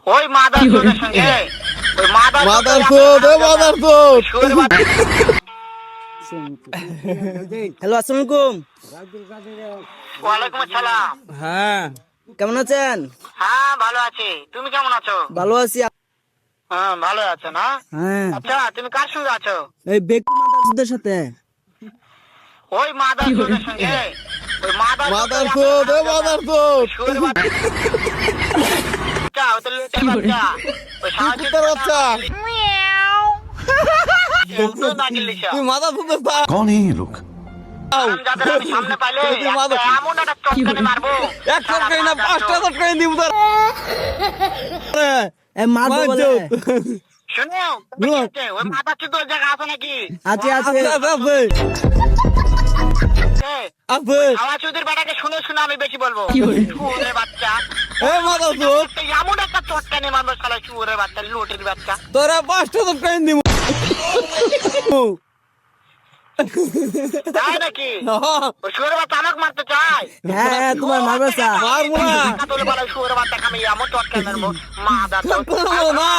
ওই মাদার চোদের সঙ্গে ওই মাদার মাদার চোদ মাদার চোদ। শুয়োরের বাচ্চা। হ্যালো, আসসালামু আলাইকুম। ওয়ালাইকুম আসসালাম। হ্যাঁ, কেমন আছেন? হ্যাঁ ভালো আছি, তুমি কেমন আছো? ভালো আছি। হ্যাঁ ভালো আছো না? হ্যাঁ, আচ্ছা তুমি কার সঙ্গে আছো? এই বেকু মাদারদের সাথে। ওই মাদার চোদের সঙ্গে ওই মাদার মাদার চোদ মাদার চোদ। শুয়োরের বাচ্চা। ওই তো লুটের বাচ্চা। ওই সাহায্য কুত্তার বাচ্চা। না গিলিস। তুই মাদার চোদের থাক। कौन है ये लोग? যাদের আমি সামনে পাইলে তুই মাদার এমন একটা চটকানে মারবো। এক চটকাই না 5টা চটকাই দিব তোর। এ মারবো বলে। শুনো ওই মাদার চোদের জায়গা আছে নাকি? আছে আছে। আছে আছে। আমার চোদের বেটাকে শুনে শুনে আমি বেশি বলবো। শুয়োরের বাচ্চা। এ মাদার চোদ এমন একটা চটকানে মারবো শালা শুয়োরের বাচ্চা লুটের বাচ্চা। তোরা 5টা চটকাই দিব। তাই নাকি? ওই শুয়োরের বাচ্চা আমাকে মারতে চায়। হ্যাঁ হ্যাঁ, তোমার মারবে চা। মারবো না। তোলে বলে শুয়োরের বাচ্চাকে আমি এমন চটকানে মারবো। মাদার চোদ। না